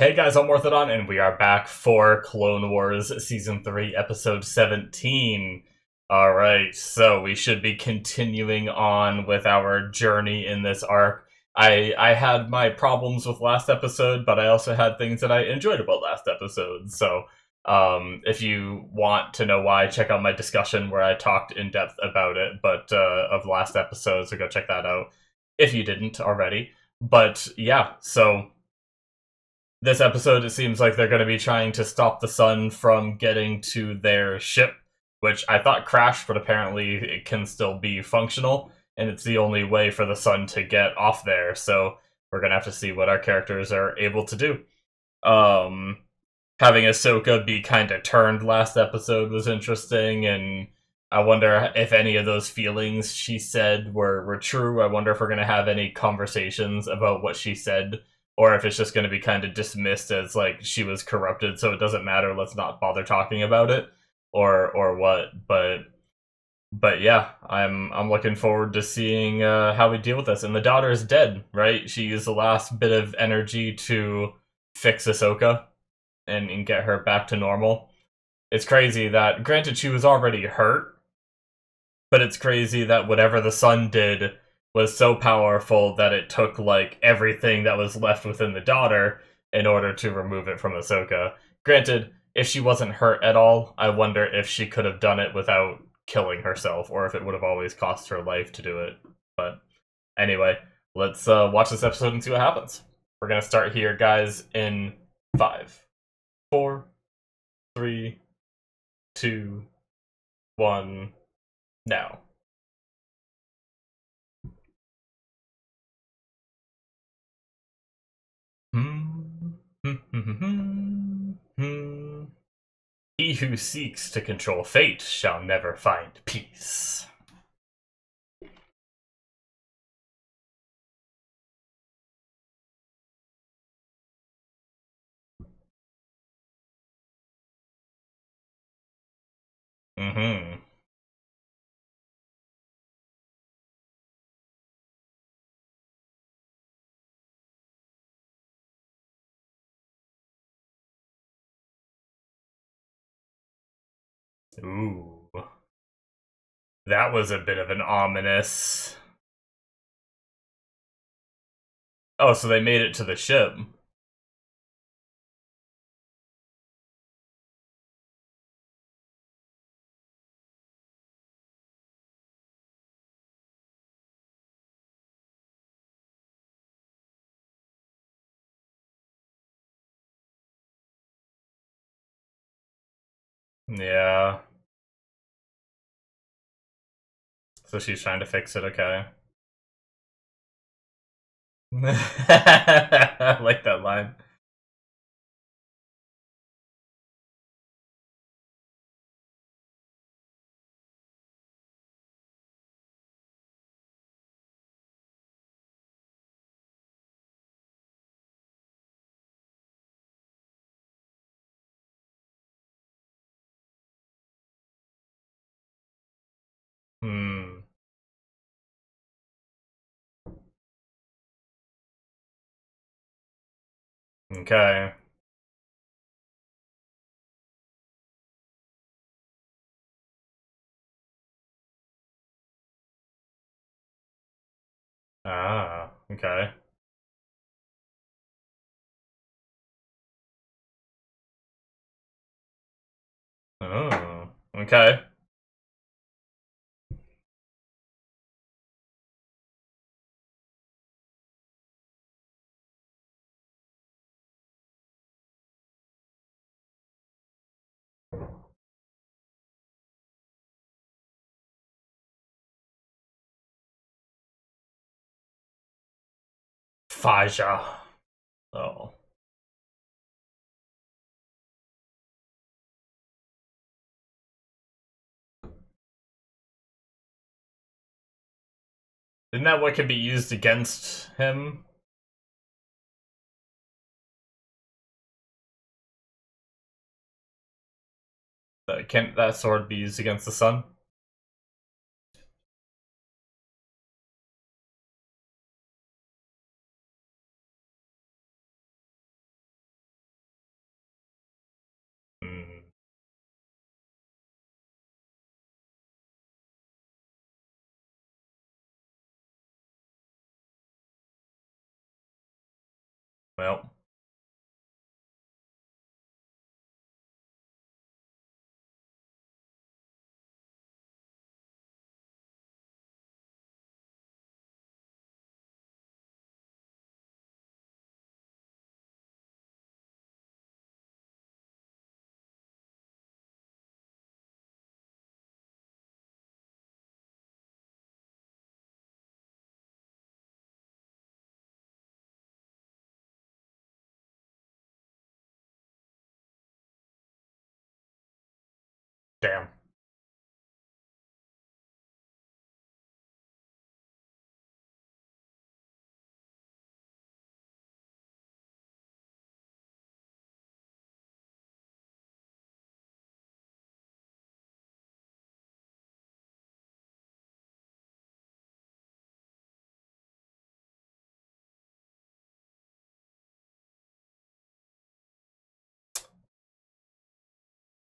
Hey guys, I'm Morthadon, and we are back for Clone Wars Season 3, Episode 17. Alright, so we should be continuing on with our journey in this arc. I had my problems with last episode, but I also had things that I enjoyed about last episode, so if you want to know why, check out my discussion where I talked in depth about it, but of last episode, so go check that out if you didn't already. But yeah, so this episode, it seems like they're going to be trying to stop the sun from getting to their ship, which I thought crashed, but apparently it can still be functional, and it's the only way for the sun to get off there, so we're going to have to see what our characters are able to do. Um, Having Ahsoka be kind of turned last episode was interesting, and I wonder if any of those feelings she said were true. I wonder if we're going to have any conversations about what she said, or if it's just going to be kind of dismissed as like she was corrupted, so it doesn't matter. Let's not bother talking about it, or what. But yeah, I'm looking forward to seeing how we deal with this. And the daughter is dead, right? She used the last bit of energy to fix Ahsoka and get her back to normal. It's crazy that, granted, she was already hurt, but it's crazy that whatever the sun did was so powerful that it took, like, everything that was left within the daughter in order to remove it from Ahsoka. Granted, if she wasn't hurt at all, I wonder if she could have done it without killing herself, or if it would have always cost her life to do it. But anyway, let's watch this episode and see what happens. We're gonna start here, guys, in 5, 4, 3, 2, 1, now. He who seeks to control fate shall never find peace. Mm-hmm. Ooh. That was a bit of an ominous... Oh, so they made it to the ship. Yeah. So she's trying to fix it, okay. I like that line. Hmm. Okay. Ah, okay. Oh, okay. Faja. Oh. Isn't that what could be used against him? Can't that sword be used against the sun? Well, damn.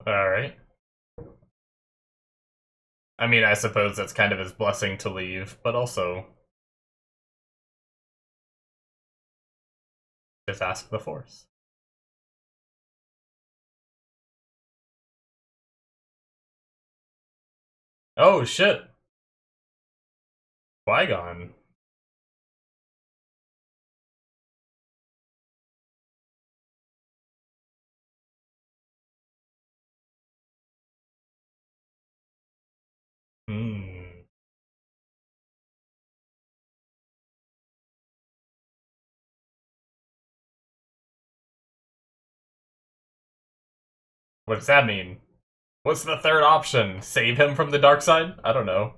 Alright. I mean, I suppose that's kind of his blessing to leave, but also just ask the Force. Oh shit! Qui-Gon. Hmm. What does that mean? What's the third option? Save him from the dark side? I don't know.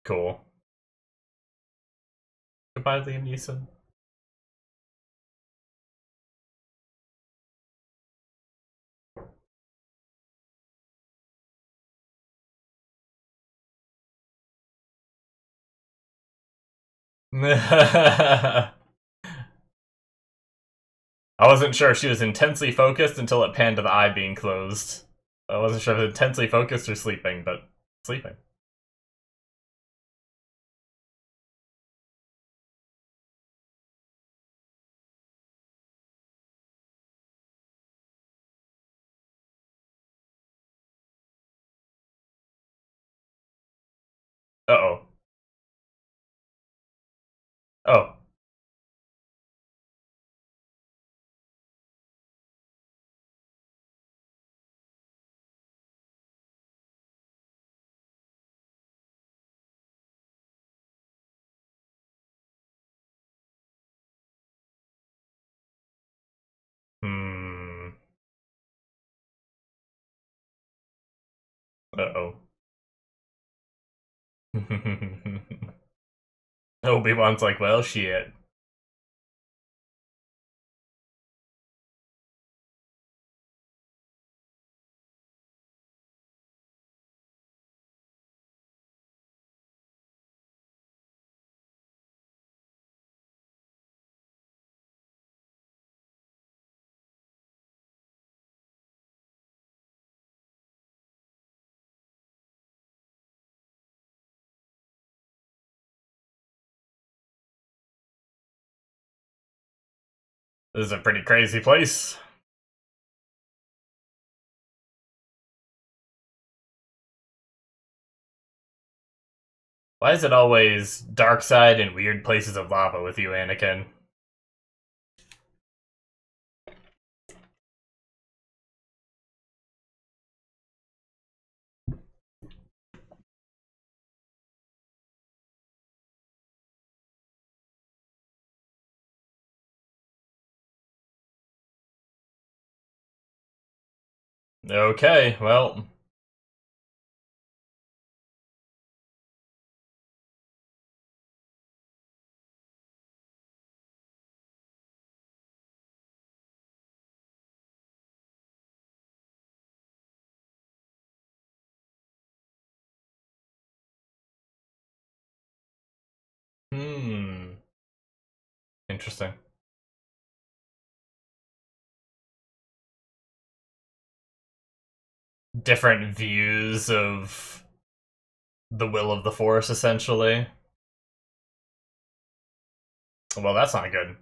Cool. Goodbye, Liam Neeson. I wasn't sure if she was intensely focused until it panned to the eye being closed. I wasn't sure if it was intensely focused or sleeping, but sleeping. Uh-oh. Oh. Hmm. Uh-oh. Obi-Wan's like, well, shit. This is a pretty crazy place. Why is it always dark side and weird places of lava with you, Anakin? Okay, well. Hmm. Interesting. different views of the will of the Force, essentially. Well, that's not good.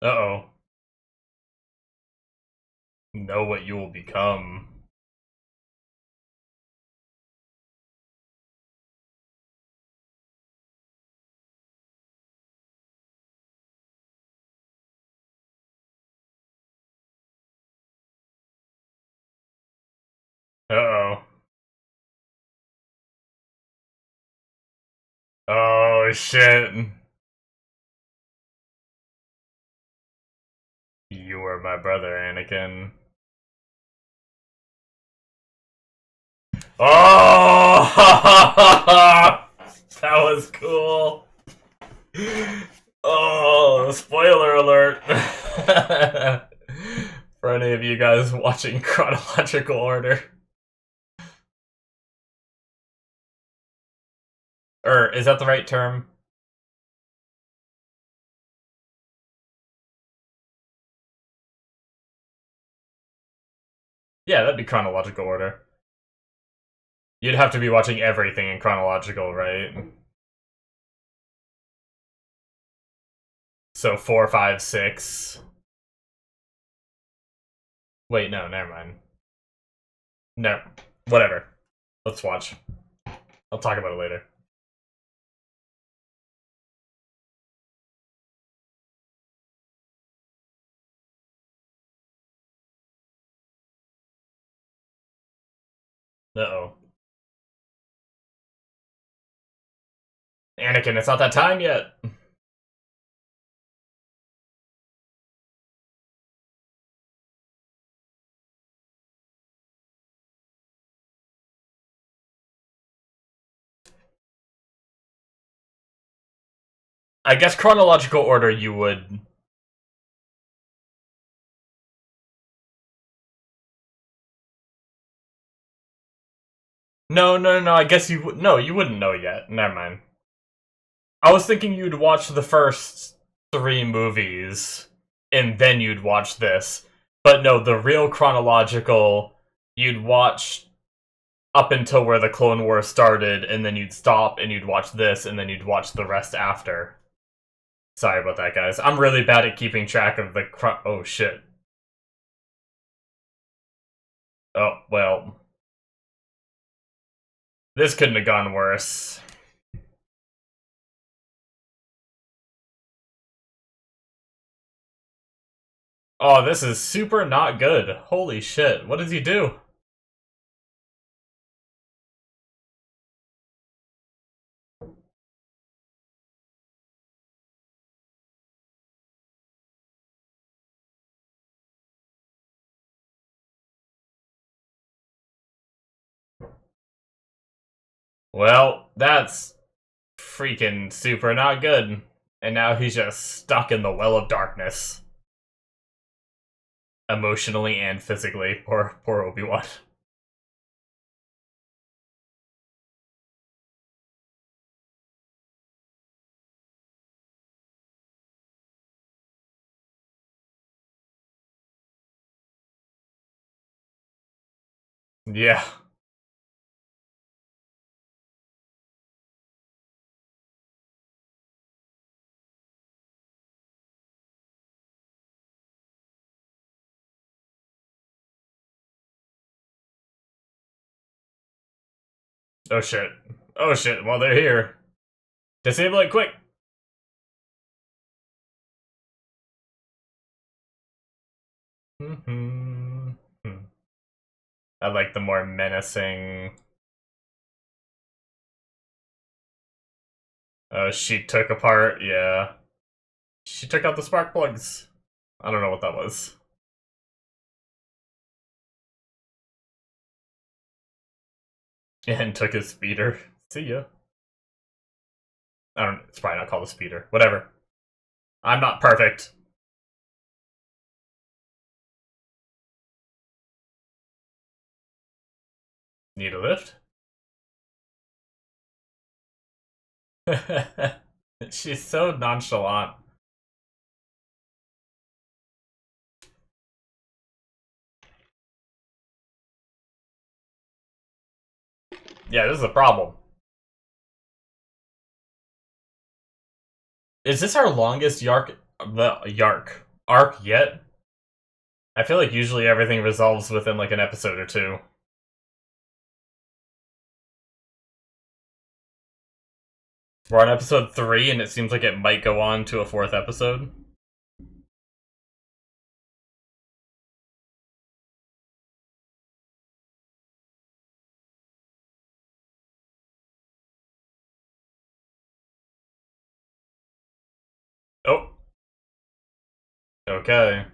Uh-oh. Know what you will become. Uh-oh. Oh, shit. You were my brother, Anakin. Oh! That was cool. Oh, spoiler alert. For any of you guys watching chronological order. Or, is that the right term? Yeah, that'd be chronological order. You'd have to be watching everything in chronological, right? So 4, 5, 6. Wait, no, never mind. No, whatever. Let's watch. I'll talk about it later. Uh-oh. Anakin, it's not that time yet. I guess chronological order you would... No, I guess you would... No, you wouldn't know yet. Never mind. I was thinking you'd watch the first 3 movies, and then you'd watch this. But no, the real chronological, you'd watch up until where the Clone Wars started, and then you'd stop, and you'd watch this, and then you'd watch the rest after. Sorry about that, guys. I'm really bad at keeping track of the oh, shit. Oh, well. This couldn't have gone worse. Oh, this is super not good. Holy shit. What does he do? Well, that's freaking super not good. And now he's just stuck in the well of darkness. Emotionally and physically. Poor Obi-Wan. Yeah. Oh shit. Oh shit, well they're here. Disable it quick! I like the more menacing... she took apart, yeah. She took out the spark plugs. I don't know what that was. And took his speeder. See ya. I don't. It's probably not called a speeder. Whatever. I'm not perfect. Need a lift? She's so nonchalant. Yeah, this is a problem. Is this our longest arc yet? I feel like usually everything resolves within like an episode or two. We're on episode 3, and it seems like it might go on to a 4th episode. Oh. Okay.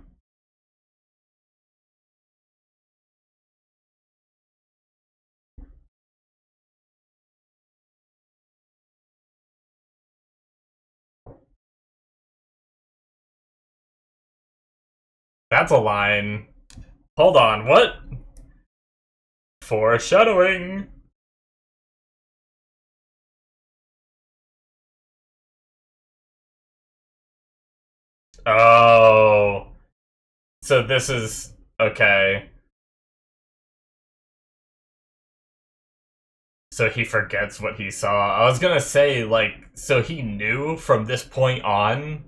That's a line. Hold on, what? Foreshadowing! Oh. So this is... okay. So he forgets what he saw. I was gonna say, like, so he knew from this point on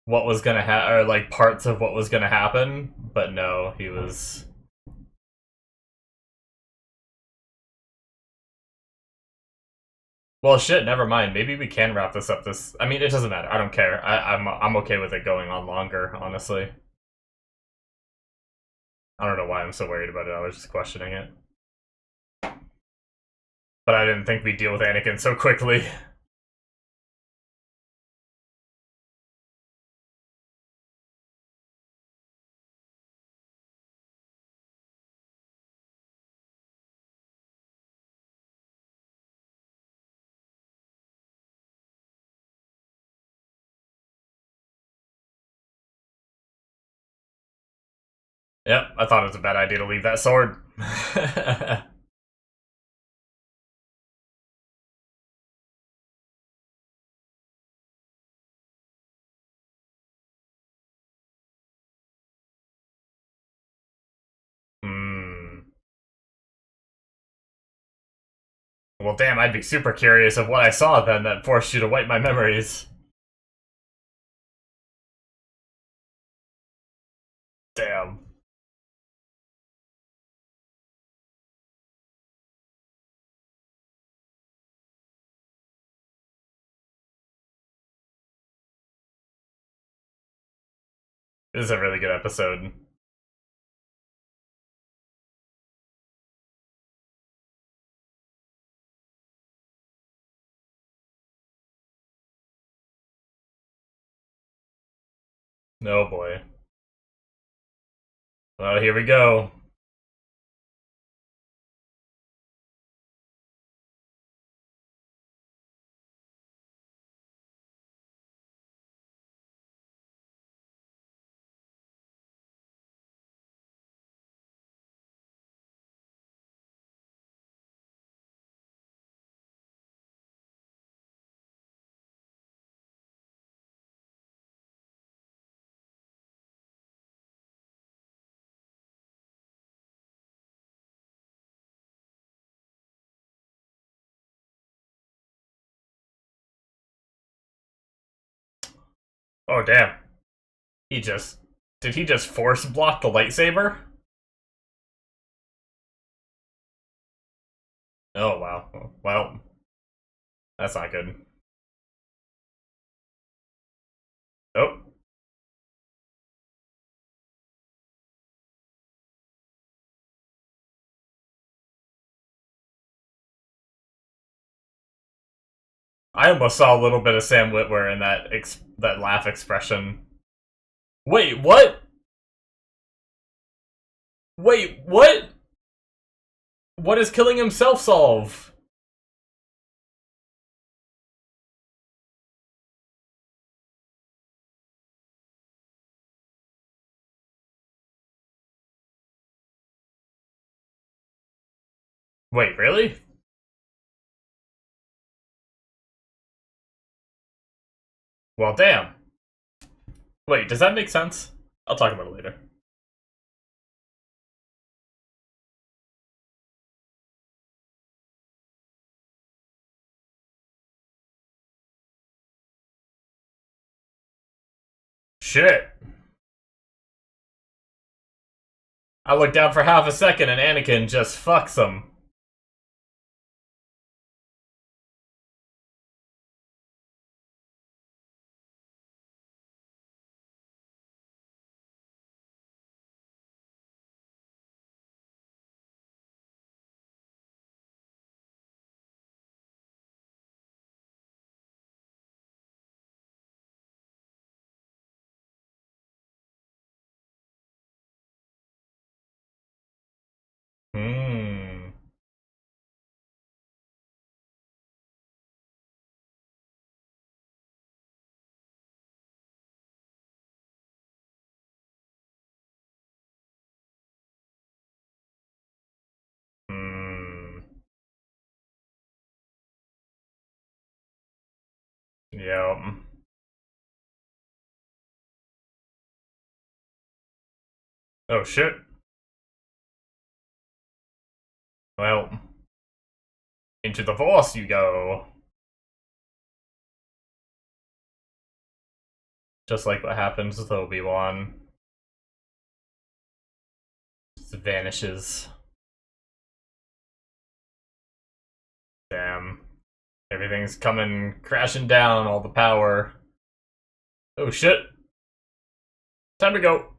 what was gonna happen, or like parts of what was gonna happen, but no, he was... Well, shit, never mind. Maybe we can wrap this up this... I mean, it doesn't matter. I don't care. I'm okay with it going on longer, honestly. I don't know why I'm so worried about it. I was just questioning it. But I didn't think we'd deal with Anakin so quickly. Yep, I thought it was a bad idea to leave that sword. Hmm. Well, damn, I'd be super curious of what I saw then that forced you to wipe my memories. Damn. This is a really good episode. Oh boy. Well, here we go. Oh, damn. He just... Did he just force block the lightsaber? Oh, wow. Well, that's not good. Oh. I almost saw a little bit of Sam Witwer in that laugh expression. Wait, what? Wait, what? What does killing himself solve? Wait, really? Well, damn. Wait, does that make sense? I'll talk about it later. Shit. I look down for half a second and Anakin just fucks him. Hmm. Hmm. Yep. Oh shit. Well, into the Force you go. Just like what happens with Obi-Wan. Just vanishes. Damn. Everything's coming crashing down, all the power. Oh shit. Time to go.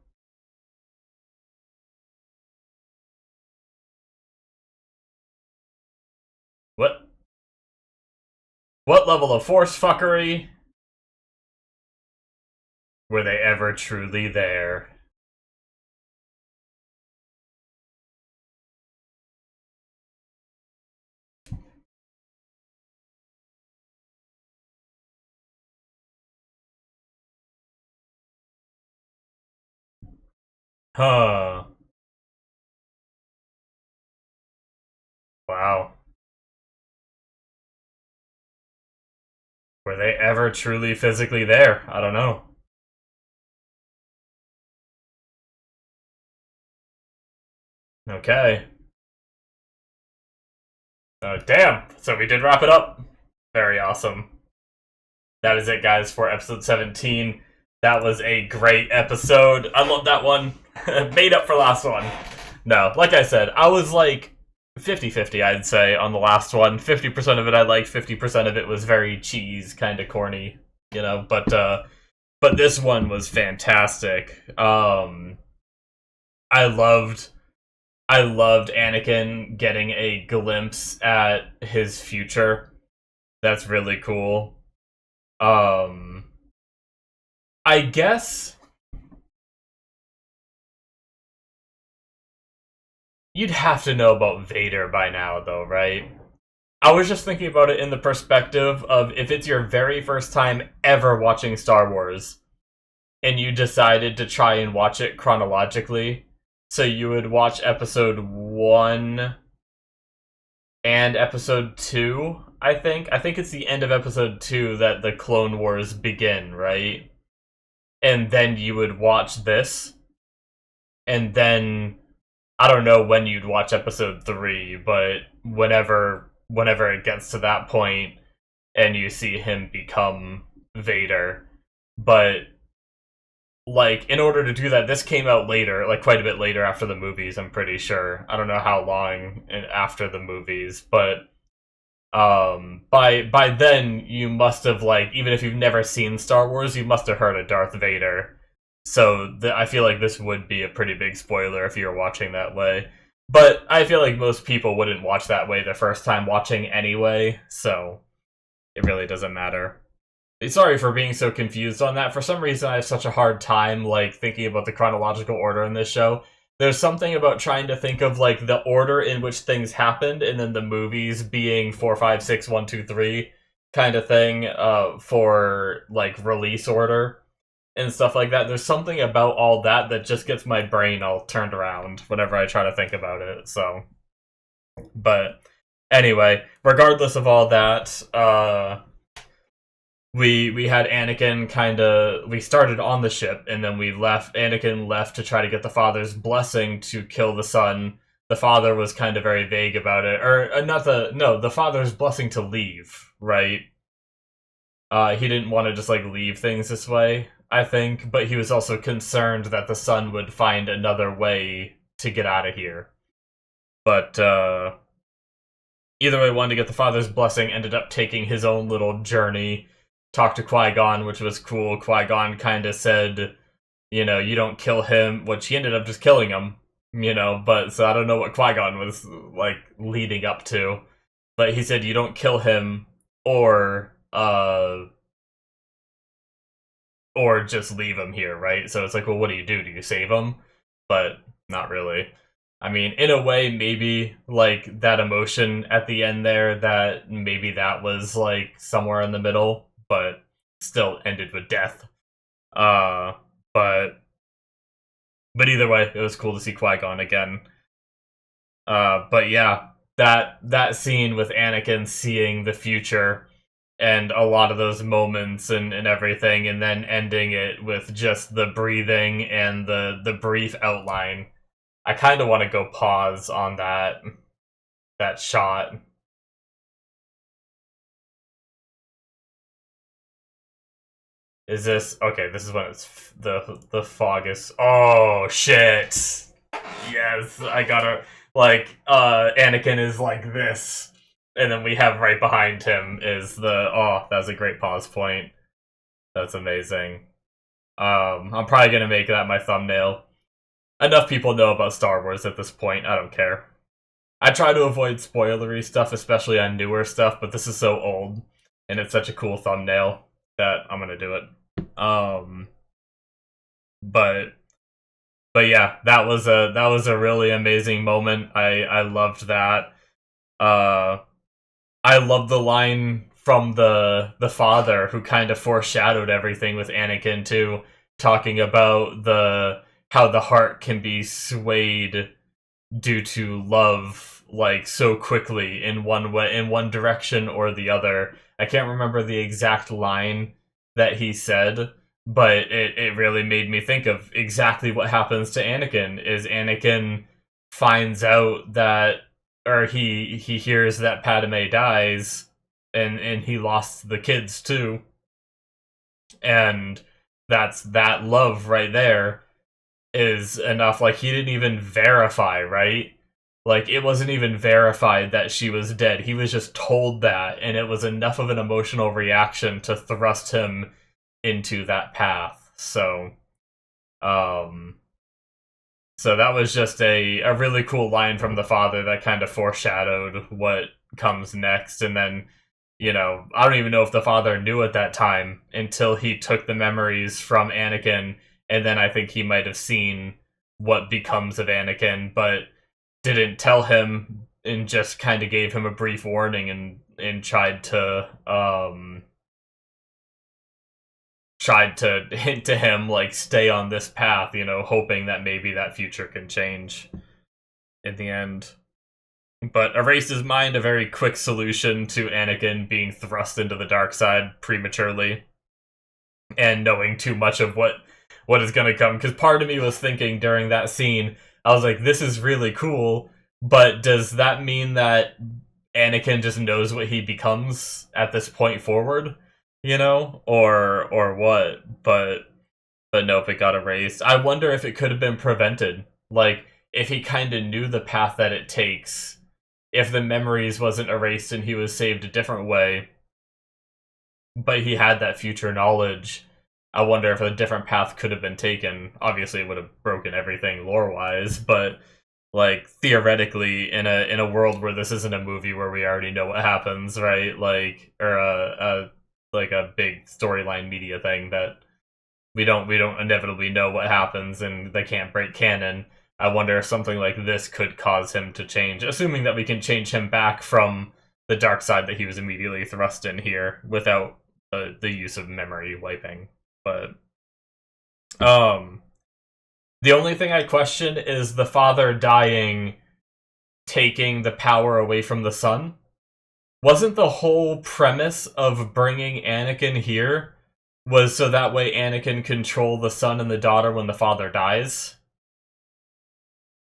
What? What level of Force fuckery? Were they ever truly there? Huh. Wow. Were they ever truly physically there? I don't know. Okay. Damn. So we did wrap it up. Very awesome. That is it, guys, for episode 17. That was a great episode. I love that one. Made up for last one. No, like I said, I was like 50-50, I'd say, on the last one. 50% of it I liked, 50% of it was very cheese, kind of corny, you know, but this one was fantastic. I loved Anakin getting a glimpse at his future. That's really cool. I guess you'd have to know about Vader by now, though, right? I was just thinking about it in the perspective of if it's your very first time ever watching Star Wars, and you decided to try and watch it chronologically, so you would watch episode 1 and episode 2, I think. I think it's the end of episode 2 that the Clone Wars begin, right? And then you would watch this, and then I don't know when you'd watch episode 3, but whenever it gets to that point and you see him become Vader. But like, in order to do that, this came out later, like quite a bit later after the movies, I'm pretty sure. I don't know how long after the movies, but by then you must have, like, even if you've never seen Star Wars, you must have heard of Darth Vader. So I feel like this would be a pretty big spoiler if you were watching that way. But I feel like most people wouldn't watch that way the first time watching anyway, so it really doesn't matter. Sorry for being so confused on that. For some reason, I have such a hard time, like, thinking about the chronological order in this show. there's something about trying to think of like the order in which things happened, and then the movies being 4, 5, 6, 1, 2, 3 kind of thing for like release order and stuff like that. There's something about all that that just gets my brain all turned around whenever I try to think about it. So, but anyway, regardless of all that, we had Anakin kind of, we started on the ship and then we left. Anakin left to try to get the father's blessing to kill the son. The father was kind of very vague about it, or not the no, the father's blessing to leave, right? He didn't want to just like leave things this way, I think, but he was also concerned that the son would find another way to get out of here. But either way, wanted to get the father's blessing, ended up taking his own little journey, talked to Qui-Gon, which was cool. Qui-Gon kind of said, you know, you don't kill him, which he ended up just killing him, you know, but so I don't know what Qui-Gon was like leading up to. But he said you don't kill him or just leave him here, right? So it's like, well, what do you do? Do you save him? But not really. I mean, in a way, maybe like that emotion at the end there, that maybe that was like somewhere in the middle, but still ended with death. Uh, but either way, it was cool to see Qui-Gon again. But yeah, that scene with Anakin seeing the future and a lot of those moments and everything, and then ending it with just the breathing and the brief outline. I kind of want to go pause on that shot. Is this okay? This is when it's the fog is. Oh shit! Yes, I gotta like. Anakin is like this, and then we have right behind him is the. Oh, that's a great pause point. That's amazing. I'm probably gonna make that my thumbnail. Enough people know about Star Wars at this point. I don't care. I try to avoid spoilery stuff, especially on newer stuff, but this is so old, and it's such a cool thumbnail that I'm gonna do it. Um, but yeah, that was a really amazing moment. I loved that. Uh, I love the line from the father who kind of foreshadowed everything with Anakin too, talking about the how the heart can be swayed due to love like so quickly in one way, in one direction or the other. I can't remember the exact line that he said, but it really made me think of exactly what happens to Anakin. Is Anakin finds out that, or he hears that Padme dies, and he lost the kids too, and that's that love right there is enough. Like, he didn't even verify, right? Like, it wasn't even verified that she was dead. He was just told that, and it was enough of an emotional reaction to thrust him into that path. So, so that was just a really cool line from the father that kind of foreshadowed what comes next. And then, you know, I don't even know if the father knew at that time until he took the memories from Anakin, and then I think he might have seen what becomes of Anakin, but didn't tell him and just kind of gave him a brief warning and tried to hint to him like, stay on this path, you know, hoping that maybe that future can change in the end. But erase his mind, a very quick solution to Anakin being thrust into the dark side prematurely and knowing too much of what is going to come. Because part of me was thinking during that scene, I was like, this is really cool, but does that mean that Anakin just knows what he becomes at this point forward? You know? Or what? But nope, it got erased. I wonder if it could have been prevented. Like, if he kind of knew the path that it takes, if the memories wasn't erased and he was saved a different way, but he had that future knowledge, I wonder if a different path could have been taken. Obviously, it would have broken everything lore-wise, but like, theoretically, in a world where this isn't a movie where we already know what happens, right? Like, or like a big storyline media thing that we don't inevitably know what happens and they can't break canon. I wonder if something like this could cause him to change, assuming that we can change him back from the dark side that he was immediately thrust in here without the use of memory wiping. But the only thing I question is the father dying, taking the power away from the son. Wasn't the whole premise of bringing Anakin here was so that way Anakin control the son and the daughter when the father dies?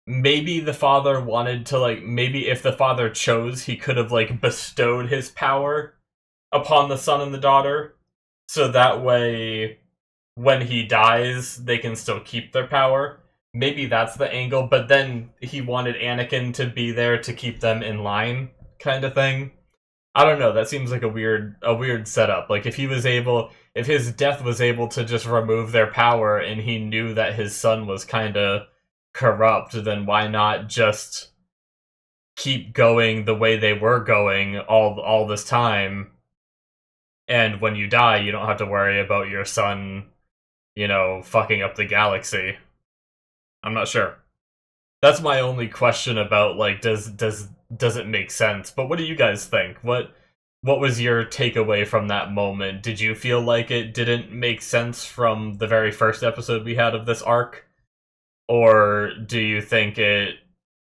Maybe the father wanted to, like, maybe if the father chose, he could have, like, bestowed his power upon the son and the daughter, so that way, when he dies, they can still keep their power. Maybe that's the angle, but then he wanted Anakin to be there to keep them in line, kind of thing. I don't know, that seems like a weird setup. Like, if his death was able to just remove their power, and he knew that his son was kinda corrupt, then why not just keep going the way they were going all this time, and when you die, you don't have to worry about your son, fucking up the galaxy. I'm not sure. That's my only question about, like, does it make sense? But what do you guys think? What was your takeaway from that moment? Did you feel like it didn't make sense from the very first episode we had of this arc? Or do you think it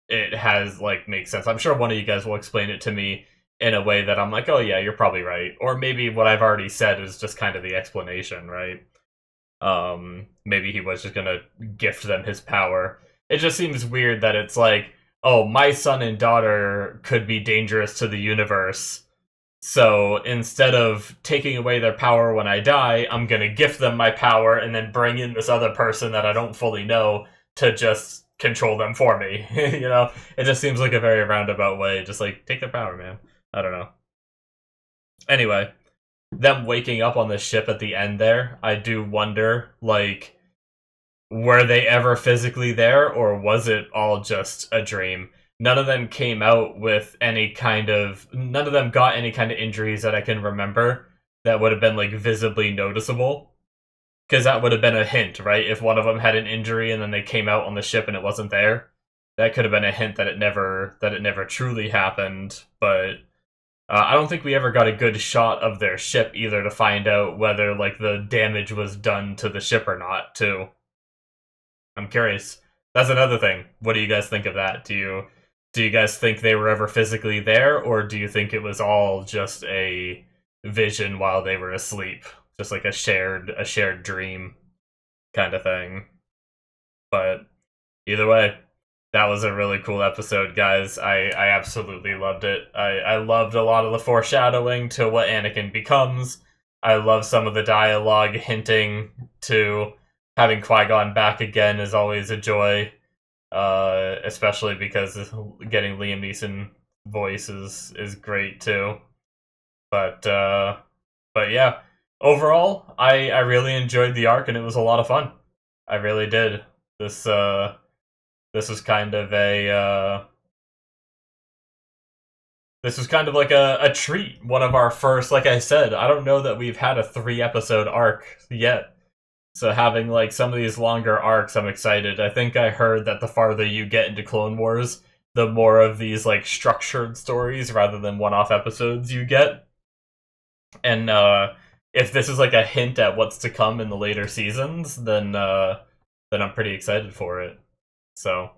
has, like, makes sense? I'm sure one of you guys will explain it to me in a way that I'm like, oh yeah, you're probably right. Or maybe what I've already said is just kind of the explanation, right? Maybe he was just gonna gift them his power. It just seems weird that it's like, oh, my son and daughter could be dangerous to the universe, so instead of taking away their power when I die, I'm gonna gift them my power and then bring in this other person that I don't fully know to just control them for me. It just seems like a very roundabout way. Just like, take their power, man. I don't know. Anyway, them waking up on the ship at the end there, I do wonder, like, were they ever physically there, or was it all just a dream? None of them came out with none of them got any kind of injuries that I can remember that would have been, like, visibly noticeable. Because that would have been a hint, right? If one of them had an injury and then they came out on the ship and it wasn't there, that could have been a hint that it never truly happened. But I don't think we ever got a good shot of their ship either to find out whether, like, the damage was done to the ship or not, too. I'm curious. That's another thing. What do you guys think of that? Do you guys think they were ever physically there, or do you think it was all just a vision while they were asleep? Just like a shared dream kind of thing. But either way, that was a really cool episode, guys. I absolutely loved it. I loved a lot of the foreshadowing to what Anakin becomes. I love some of the dialogue hinting to having Qui-Gon back again is always a joy. Especially because getting Liam Neeson voice is great too. But yeah. Overall, I really enjoyed the arc, and it was a lot of fun. I really did. This was kind of like a treat. One of our first, like I said, I don't know that we've had a 3-episode arc yet. So having, like, some of these longer arcs, I'm excited. I think I heard that the farther you get into Clone Wars, the more of these, like, structured stories rather than one-off episodes you get. And if this is like a hint at what's to come in the later seasons, then I'm pretty excited for it. So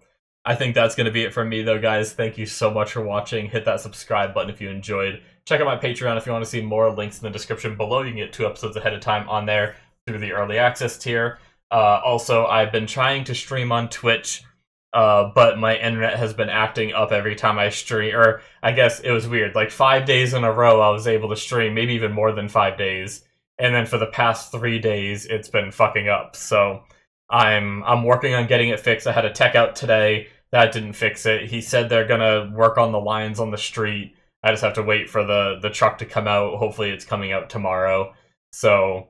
I think that's going to be it from me, though, guys. Thank you so much for watching. Hit that subscribe button if you enjoyed. Check out my Patreon if you want to see more. Links in the description below. You can get 2 episodes ahead of time on there through the early access tier. Also, I've been trying to stream on Twitch, but my internet has been acting up every time I stream, or I guess it was weird. Like 5 days in a row I was able to stream, maybe even more than 5 days. And then for the past 3 days, it's been fucking up. So I'm working on getting it fixed. I had a tech out today. That didn't fix it. He said they're gonna work on the lines on the street. I just have to wait for the truck to come out. Hopefully it's coming out tomorrow. So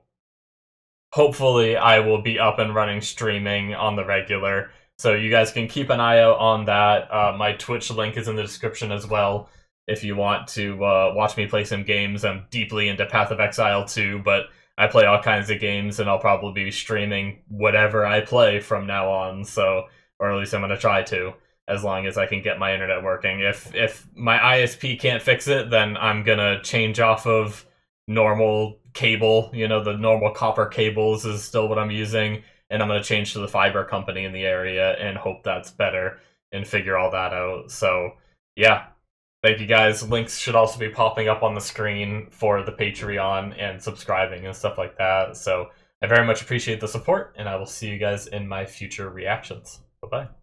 hopefully I will be up and running streaming on the regular. So you guys can keep an eye out on that. My Twitch link is in the description as well. If you want to watch me play some games, I'm deeply into Path of Exile 2, but I play all kinds of games, and I'll probably be streaming whatever I play from now on, so or at least I'm going to try to, as long as I can get my internet working. If my ISP can't fix it, then I'm going to change off of normal cable. You know, the normal copper cables is still what I'm using, and I'm going to change to the fiber company in the area and hope that's better and figure all that out. So, yeah. Thank you guys. Links should also be popping up on the screen for the Patreon and subscribing and stuff like that. So I very much appreciate the support, and I will see you guys in my future reactions. Bye-bye.